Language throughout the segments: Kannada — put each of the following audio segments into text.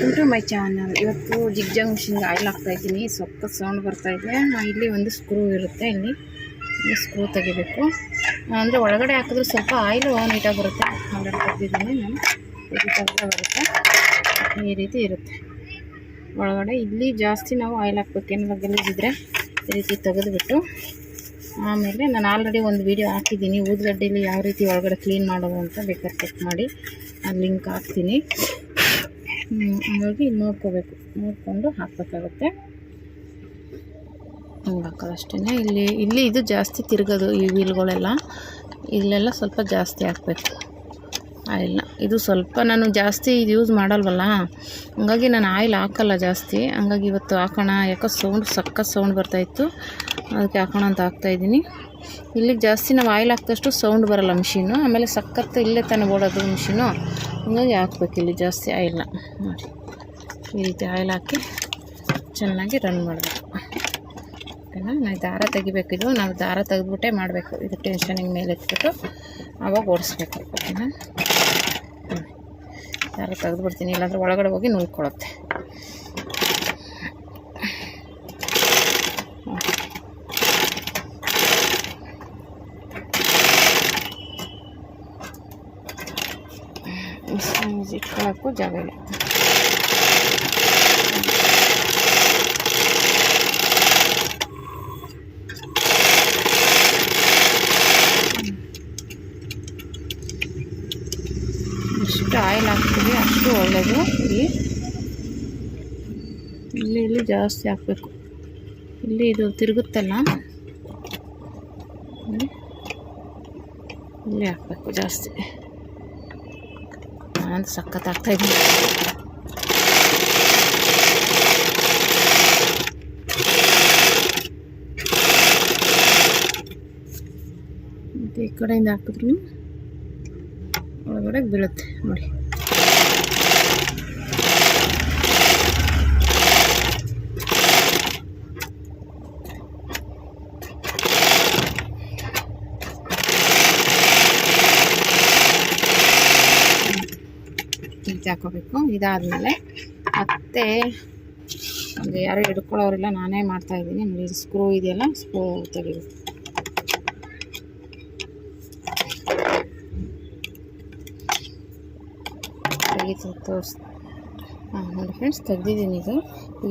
Welcome to my channel. ಇವತ್ತು ಜಿಗ್ಜಾಗ್ ಮಿಷಿನ್ಗೆ ಆಯಿಲ್ ಹಾಕ್ತಾಯಿದ್ದೀನಿ. ಸ್ವಲ್ಪ ಸೌಂಡ್ ಬರ್ತಾಯಿದೆ. ಇಲ್ಲಿ ಒಂದು ಸ್ಕ್ರೂ ಇರುತ್ತೆ, ಇಲ್ಲಿ ಸ್ಕ್ರೂ ತೆಗಿಬೇಕು. ಅಂದರೆ ಒಳಗಡೆ ಹಾಕಿದ್ರೆ ಸ್ವಲ್ಪ ಆಯಿಲು ನೀಟಾಗಿ ಬರುತ್ತೆ. ಆಲ್ರೆಡಿ ತೆಗೆದಿದ್ದೀನಿ ನಾನು. ಈ ಥರ ಬರುತ್ತೆ, ಈ ರೀತಿ ಇರುತ್ತೆ ಒಳಗಡೆ. ಇಲ್ಲಿ ಜಾಸ್ತಿ ನಾವು ಆಯಿಲ್ ಹಾಕ್ಬೇಕು, ಏನಾದ್ರು ಗಲೀಜಿದ್ರೆ ಈ ರೀತಿ ತೆಗೆದುಬಿಟ್ಟು ಆಮೇಲೆ ನಾನು ಆಲ್ರೆಡಿ ಒಂದು ವೀಡಿಯೋ ಹಾಕಿದ್ದೀನಿ ಊದ್ಗಡ್ಡೆಯಲ್ಲಿ ಯಾವ ರೀತಿ ಒಳಗಡೆ ಕ್ಲೀನ್ ಮಾಡೋದು ಅಂತ. ಬೇಕಾದ್ರೆ ಚೆಕ್ ಮಾಡಿ, ಆ ಲಿಂಕ್ ಹಾಕ್ತೀನಿ. ಹಾಗಾಗಿ ನೋಡ್ಕೋಬೇಕು, ನೋಡಿಕೊಂಡು ಹಾಕಬೇಕಾಗುತ್ತೆ. ಹಂಗೆ ಹಾಕೋದು ಅಷ್ಟೇ. ಇಲ್ಲಿ ಇದು ಜಾಸ್ತಿ ತಿರುಗೋದು, ಈ ವೀಲ್ಗಳೆಲ್ಲ ಇಲ್ಲೆಲ್ಲ ಸ್ವಲ್ಪ ಜಾಸ್ತಿ ಹಾಕಬೇಕು ಆಯಿಲ್ನ. ಇದು ಸ್ವಲ್ಪ ನಾನು ಜಾಸ್ತಿ ಇದು ಯೂಸ್ ಮಾಡಲ್ವಲ್ಲ, ಹಂಗಾಗಿ ನಾನು ಆಯಿಲ್ ಹಾಕಲ್ಲ ಜಾಸ್ತಿ. ಹಂಗಾಗಿ ಇವತ್ತು ಹಾಕೋಣ, ಯಾಕೋ ಸಖತ್ ಸೌಂಡ್ ಬರ್ತಾಯಿತ್ತು, ಅದಕ್ಕೆ ಹಾಕೋಣ ಅಂತ ಹಾಕ್ತಾಯಿದ್ದೀನಿ. ಇಲ್ಲಿಗೆ ಜಾಸ್ತಿ ನಾವು ಆಯಿಲ್ ಹಾಕಿದಷ್ಟು ಸೌಂಡ್ ಬರೋಲ್ಲ ಮಿಷಿನು. ಆಮೇಲೆ ಸಖತ್ತು ಇಲ್ಲೇ ತಾನೇ ಓಡೋದು ಮಿಷಿನು, ಹಂಗಾಗಿ ಹಾಕ್ಬೇಕು ಇಲ್ಲಿ ಜಾಸ್ತಿ ಆಯಿಲ್ನ. ನೋಡಿ, ಈ ರೀತಿ ಆಯಿಲ್ ಹಾಕಿ ಚೆನ್ನಾಗಿ ರನ್ ಮಾಡಬೇಕು. ಓಕೆನಾ? ನಾವು ದಾರ ತೆಗಿಬೇಕಿದು, ನಾವು ದಾರ ತೆಗೆದ್ಬಿಟ್ಟೆ ಮಾಡಬೇಕು. ಇದು ಟೆನ್ಷನಿಗೆ ಮೇಲೆ ಎತ್ಬಿಟ್ಟು ಆವಾಗ ಓಡಿಸ್ಬೇಕು. ಓಕೆನಾ? ದಾರ ತೆಗೆದುಬಿಡ್ತೀನಿ, ಇಲ್ಲಾಂದ್ರೆ ಒಳಗಡೆ ಹೋಗಿ ನುಳ್ಕೊಳ್ಳುತ್ತೆ. ಇಟ್ಕೊಳ್ಳೋಕ್ಕೂ ಜಾಗ ಇಲ್ಲ. ಎಷ್ಟು ಆಯಿಲ್ ಹಾಕ್ತೀವಿ ಅಷ್ಟು ಒಳ್ಳೆಯದು. ಇಲ್ಲಿ ಜಾಸ್ತಿ ಹಾಕಬೇಕು. ಇಲ್ಲಿ ಇದು ತಿರುಗುತ್ತಲ್ಲ, ಇಲ್ಲಿ ಹಾಕಬೇಕು ಜಾಸ್ತಿ. ನಾನು ಸಖತ್ ಹಾಕ್ತಾಯಿದ್ದೀನಿ. ಮತ್ತು ಈ ಕಡೆಯಿಂದ ಹಾಕಿದ್ರು ಒಳಗಡೆ ಬೀಳುತ್ತೆ ನೋಡಿ. ಹಾಕೋಬೇಕು. ಇದಾದಮೇಲೆ ಮತ್ತೆ ಅಂದರೆ ಯಾರು ಹಿಡ್ಕೊಳ್ಳೋರಿಲ್ಲ, ನಾನೇ ಮಾಡ್ತಾಯಿದ್ದೀನಿ. ನೋಡಿ, ಸ್ಕ್ರೂ ಇದೆಯಲ್ಲ, ಸ್ಕ್ರೂ ತೆಗಿಬೇಕು. ನೋಡಿ ಫ್ರೆಂಡ್ಸ್, ತೆಗ್ದಿದ್ದೀನಿ. ಇದು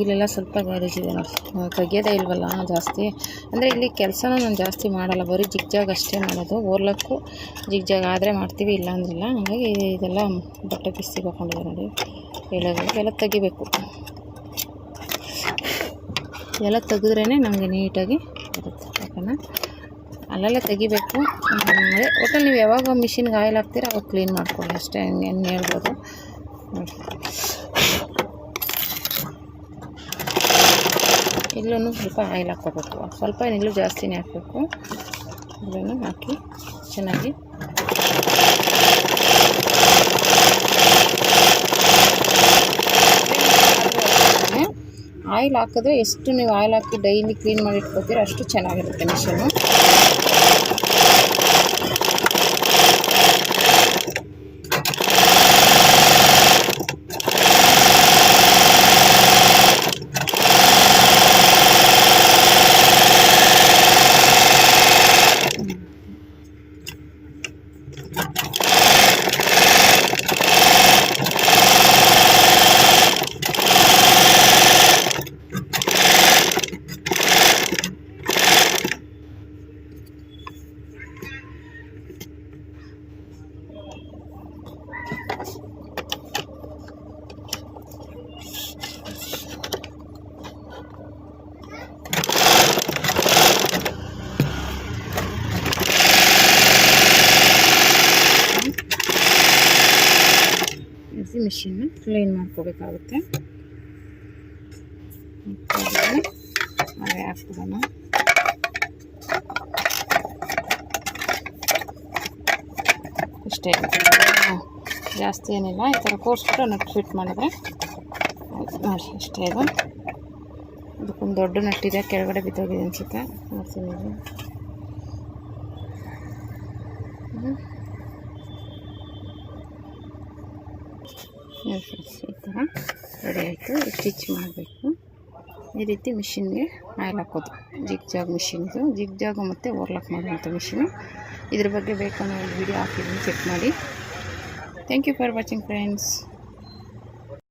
ಇಲ್ಲೆಲ್ಲ ಸ್ವಲ್ಪ ಗ್ಯಾರೇಜ್ ಇದೆ ನೋಡಿ, ತೆಗಿಯೋದೇ ಇಲ್ವಲ್ಲ ಜಾಸ್ತಿ. ಅಂದರೆ ಇಲ್ಲಿ ಕೆಲಸನೂ ನಾನು ಜಾಸ್ತಿ ಮಾಡಲ್ಲ, ಬರೀ ಜಿಗ್ಜಾಗ್ ಅಷ್ಟೇ ಮಾಡೋದು. ಓರ್ಲಕ್ಕು ಜಿಗ್ಜಾಗ್ ಆದರೆ ಮಾಡ್ತೀವಿ, ಇಲ್ಲ ಅಂದ್ರಿಲ್ಲ. ಹಾಗಾಗಿ ಇದೆಲ್ಲ ಬಟ್ಟೆ ಪೀಸ್ ಸಿಗಾಕೊಂಡಿದೆ ನೋಡಿ, ಎಲ್ಲ ತೆಗಿಬೇಕು. ಎಲ್ಲ ತೆಗೆದ್ರೇ ನಮಗೆ ನೀಟಾಗಿ ಬರುತ್ತೆ. ಯಾಕಂದರೆ ಅಲ್ಲೆಲ್ಲ ತೆಗಿಬೇಕು. ಅದೇ ಒಟ್ಟಲ್ಲಿ ನೀವು ಯಾವಾಗ ಮಿಷಿನ್ಗೆ ಆಯಿಲ್ ಹಾಕ್ತೀರ ಅವಾಗ ಕ್ಲೀನ್ ಮಾಡ್ಕೊಳ್ಳಿ ಅಷ್ಟೇ, ಹೆಂಗೆ ಹೇಳ್ಬೋದು ನೋಡಿ. ಇಲ್ಲೂ ಸ್ವಲ್ಪ ಆಯಿಲ್ ಹಾಕ್ಕೋಬೇಕು, ಸ್ವಲ್ಪ ಇಲ್ಲೂ ಜಾಸ್ತಿನೇ ಹಾಕಬೇಕು. ಇದನ್ನು ಹಾಕಿ ಚೆನ್ನಾಗಿ ಆಯಿಲ್ ಹಾಕಿದ್ರೆ ಎಷ್ಟು ನೀವು ಆಯಿಲ್ ಹಾಕಿ ಡೈಲಿ ಕ್ಲೀನ್ ಮಾಡಿ ಇಟ್ಕೋತೀರ ಅಷ್ಟು ಚೆನ್ನಾಗಿರುತ್ತೆ ಮಿಷನ್ನು. ಮಿಷಿನ್ನ ಕ್ಲೀನ್ ಮಾಡ್ಕೋಬೇಕಾಗುತ್ತೆ. ಅದೇ ಹಾಕ್ಬಿಡೋಣ. ಇಷ್ಟೇ, ಜಾಸ್ತಿ ಏನಿಲ್ಲ. ಈ ಥರ ಕೋರ್ಸ್ಬಿಟ್ಟು ನಟ್ ಫಿಟ್ ಮಾಡಿದ್ರೆ ನೋಡಿ, ಇಷ್ಟೇ. ಇದು ಅದಕ್ಕೊಂದು ದೊಡ್ಡ ನಟ್ಟಿದೆ, ಕೆಳಗಡೆ ಬಿದ್ದೋಗಿದೆ ಅನಿಸುತ್ತೆ, ನೋಡ್ತೀನಿ. ನೋಡಿ ಫ್ರೆಂಡ್ಸ್, ಈ ಥರ ರೆಡಿ ಆಯಿತು. ಸ್ಟಿಚ್ ಮಾಡಬೇಕು ಈ ರೀತಿ. ಮಿಷಿನ್ಗೆ ಆಯಿಲ್ ಹಾಕೋದು. ಜಿಗ್ ಜಾಗ್ ಮಿಷಿನ್ ಇದು, ಜಿಗ್ ಜಾಗು ಮತ್ತು ಓವರ್ಲಾಕ್ ಮಾಡುವಂಥ ಮಿಷಿನು. ಇದ್ರ ಬಗ್ಗೆ ಬೇಕನ್ನೋ ಒಂದು ವಿಡಿಯೋ ಹಾಕಿದ್ದೀನಿ, ಚೆಕ್ ಮಾಡಿ. Thank you for watching friends.